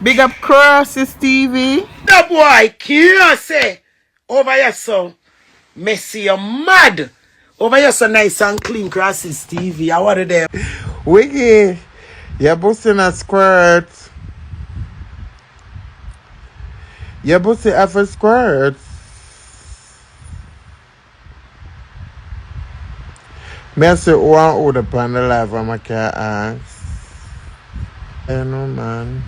Big up Crosses TV. The boy can't say over here so messy, you're mad. Over here so nice and clean Crosses TV. I want them. Wiggy, you're boosting a squirt. You're boosting half a squirt. Me I say one order upon the live and I can't ask. I know man.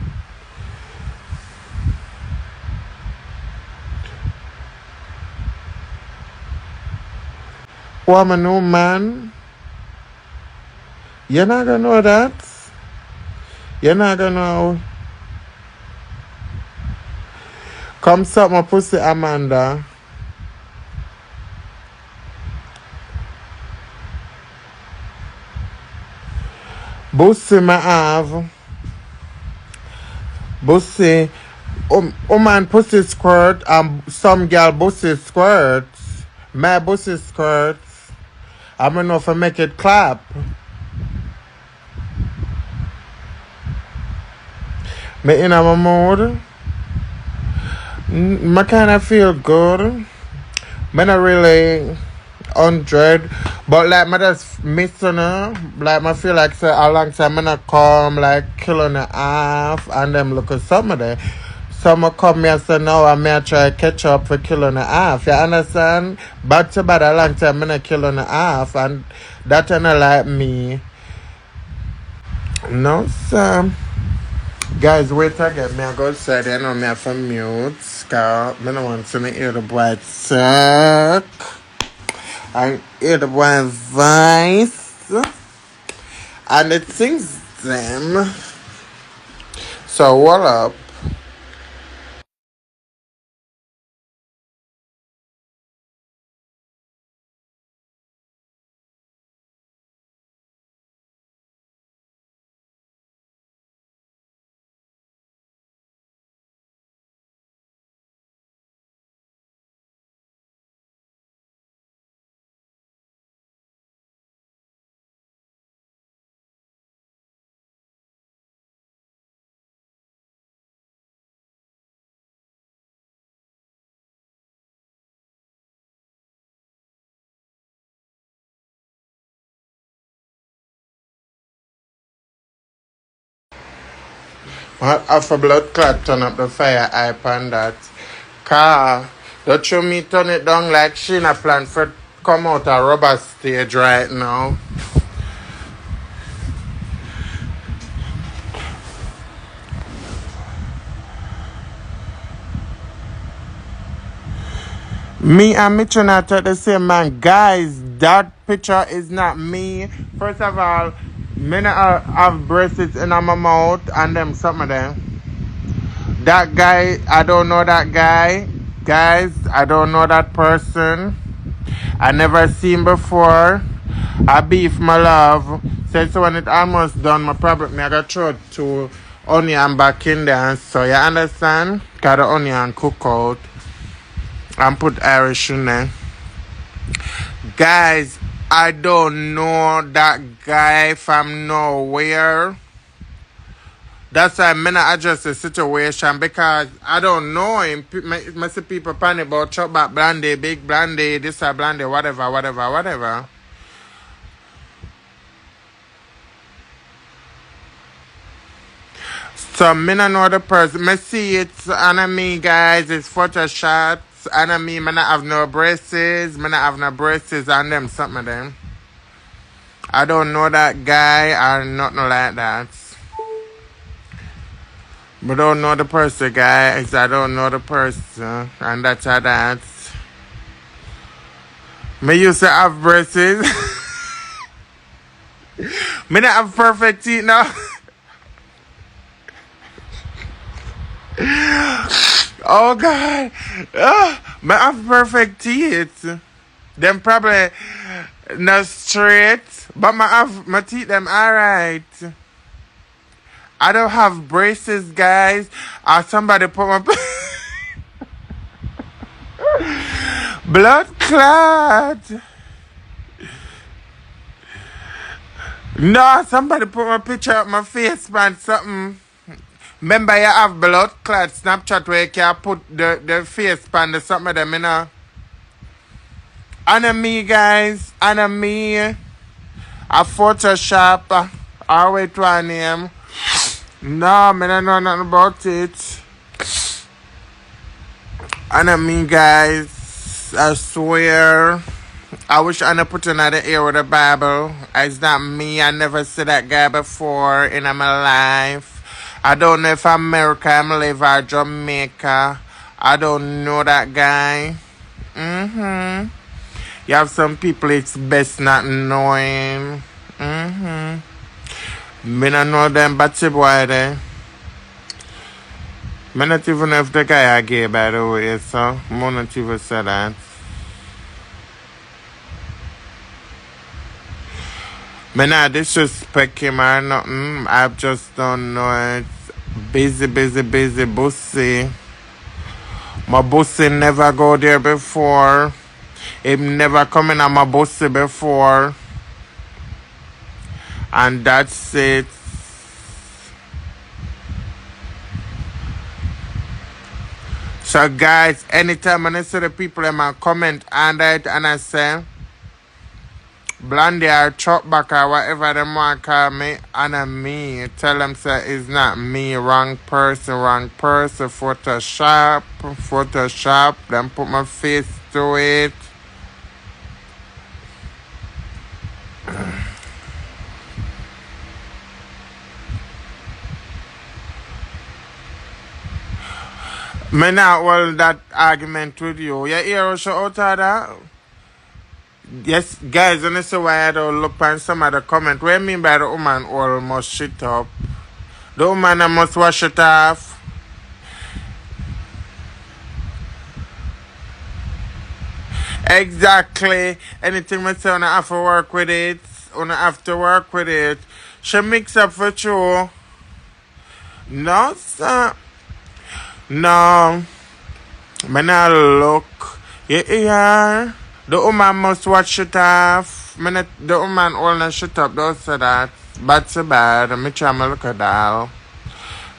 Oh, I'm a new man. You're not gonna know that. You're not gonna know. Come suck my pussy, Amanda. Bussy my have. Bussy. Man pussy squirt and some girl pussy squirts. My pussy squirts. I don't know if I make it clap. Me in my mood. I kinda feel good. Me not really 100. But like I just missing her. Like I feel like say a long time I not come like killing a half and them look at some of them. Some come here and say no I may try catch up for killing a half. You understand? Back to bad a long time I not killing a half and that ain't like me. No sir. Guys, wait again. Me I go outside. I know me have to mute. Cause I don't want to hear the boy talk. I hear the boy voice. And it sings them. So what up? What half a blood clot turn up the fire hype and that. Car, don't you me turn it down like she in a plan for come out a rubber stage right now. Me and Michii not at the same man. Guys, that picture is not me. First of all, me not have braces in my mouth and them some of them. That guy, I don't know that guy. Guys, I don't know that person. I never seen before. I beef my love. So when it almost done, my problem me I got throw to onion back in there. So you understand? Got the onion cook out and put Irish in there. Guys, I don't know that guy from nowhere. That's why I'm not adjust the situation because I don't know him. I see people panic about chop back Blondie, big Blondie, this or Blondie, whatever. So me not know the person. Me see it and me guys, it's Photoshop. And I mean, I not have no braces. I not have no braces on them, something of them. I don't know that guy or nothing like that. But don't know the person, guys. I don't know the person. And that's how that. Me used to have braces. Me not have perfect teeth now. Oh God. Me have perfect teeth. Them probably not straight, but my teeth them alright. I don't have braces, guys. Somebody put my blood clot. No, somebody put my picture up my face, man. Something. Remember you have blood clot Snapchat where you can put the face pan the something of them, you know. And me guys, and me a Photoshop or wait one name. No, me don't know nothing about it. And me guys, I swear. I wish I put another ear with the Bible. It's not me. I never see that guy before in my life. I don't know if America I'm live or Jamaica. I don't know that guy. You have some people it's best not knowing. Me not know them batty boy there. Me not even know if the guy are gay by the way, so me not even say that. Me not disrespect him or nothing. I just don't know it. Busy, bussy. My bussy never go there before. Him never come in on my bussy before. And that's it. So guys, anytime I see the people in my comment and I say Blondie or chop back or whatever them want call me and me, tell them say it's not me, wrong person, Photoshop, then put my face to it. Me not hold that argument with you. You hear us out of that? Yes, guys, and this is why I don't look on some of the comment. What I mean by the woman almost shit up? The woman must wash it off. Exactly. Anything I say, I have to work with it. She mix up for you. No, sir. No. Me not look. You hear? The woman must watch it off. The woman only shut up, don't say that. Bad so bad. Me try to look at that.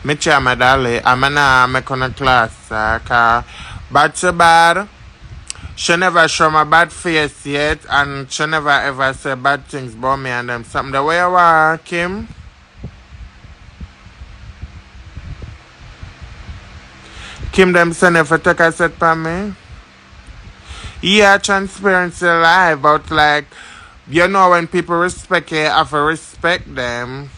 Me try my dolly. I'm not make on a class. Bad so bad. She never show my bad face yet. And she never ever say bad things about me and them. Something the way you are, Kim. Kim them send if I take a set for me. Yeah, transparency live, but like, you know, when people respect you, you have to respect them.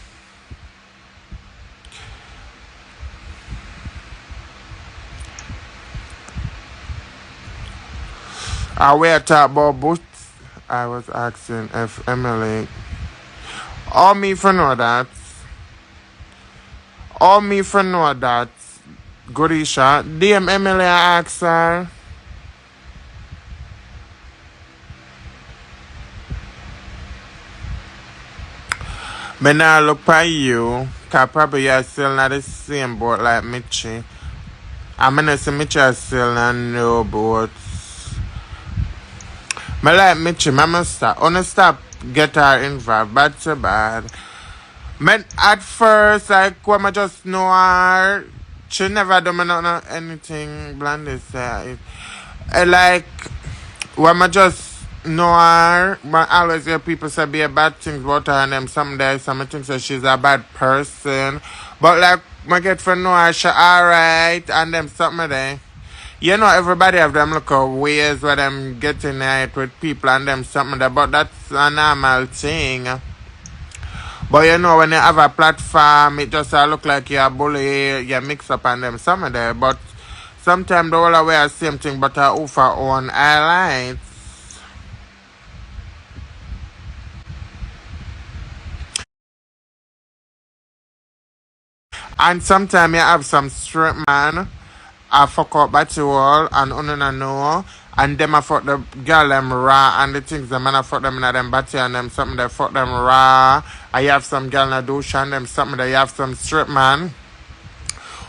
We are talking about boots. I was asking if Emily. All me for know that. Goodisha. DM Emily, I asked her. Me now look at you, cause probably you're still not the same boat like Michii. I'm gonna say Michii is still not no boat. Me like Michii, me must stop get her involved, bad so bad. Man, at first, like, when I just know her, she never do me not anything, Blondie say. Like, when I just know her, but I always hear people say be a bad things about her and them some days, some think say she's a bad person. But like, I get to know her, she alright, and them something there. You know, everybody have them little ways where them getting it with people and them something there, but that's a normal thing. But you know, when you have a platform, it just look like you're a bully, you mix up and them something there. But sometimes the whole way the same thing, but I offer on highlights. And sometimes you have some straight man, I fuck up by you all, and don't know. And them I fuck the girl them raw, and the things the man I fuck them in them body and them something they fuck them raw. I have some girl in the douche and them something they have some strip man.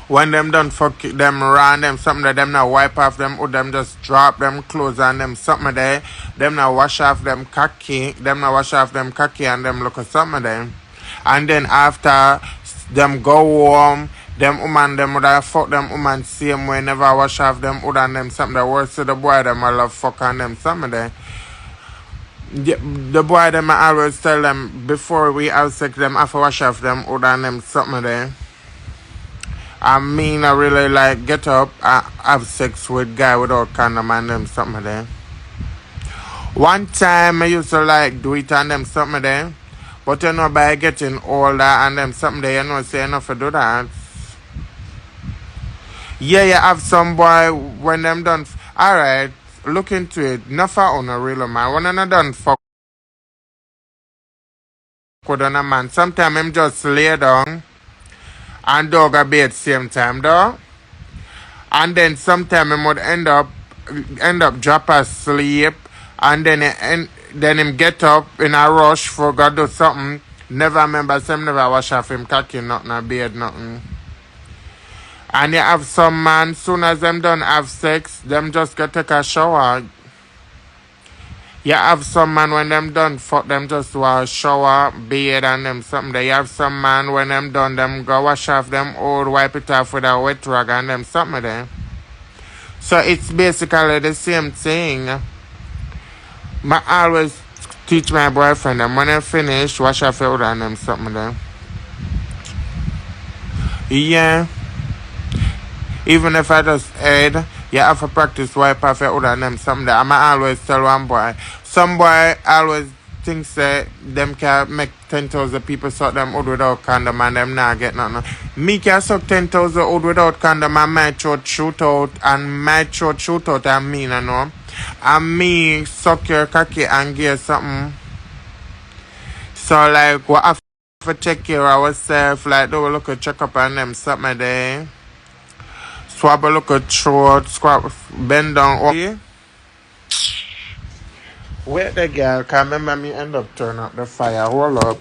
When them done fuck them raw and them something that them now wipe off them or them just drop them clothes and them something there. Them now wash off them khaki. Them now wash off them khaki and them look at something there. And then after them go home, Them woman them would have fuck them woman same way, never wash off them wood and them something that worse to the boy them I love fuck on them something there. The boy them I always tell them before we have sex them have to wash off them wood and them something there. I mean I really like get up and have sex with guy without condom and them something there. One time I used to like do it and them something there. But you know by getting older and them something there, you know say enough to do that. Yeah, you have some boy when them done. Alright, look into it. Nothing on a real man. When I'm done fuck with a man, sometimes him just lay down and dog a bed same time, though. And then sometimes him would end up drop asleep, and then him get up in a rush for go do something. Never remember, some never wash off him cocky, nothing, a bed, nothing. And you have some man, soon as them done have sex, them just go take a shower. You have some man when them done fuck them just wash shower, bathe and them something there. You have some man when them done them go wash off them old, wipe it off with a wet rag and them something there. So it's basically the same thing. I always teach my boyfriend them when they finish, wash off your and them something there. Yeah. Even if I just head, you have to practice wipe off your hood and them something that I always tell one boy. Some boy always thinks that them can make 10,000 people suck them hood without condom and them not get nothing. Me can suck 10,000 hood without condom and my throat shoot out and my throat shoot out and me, you know. And me suck your cocky and give something. So like we have to check care of ourselves, like do a look at check up on them something there. Swab a look at throat, squat, bend down. Okay. Wait the girl, can remember me end up turn up the fire. Hold up.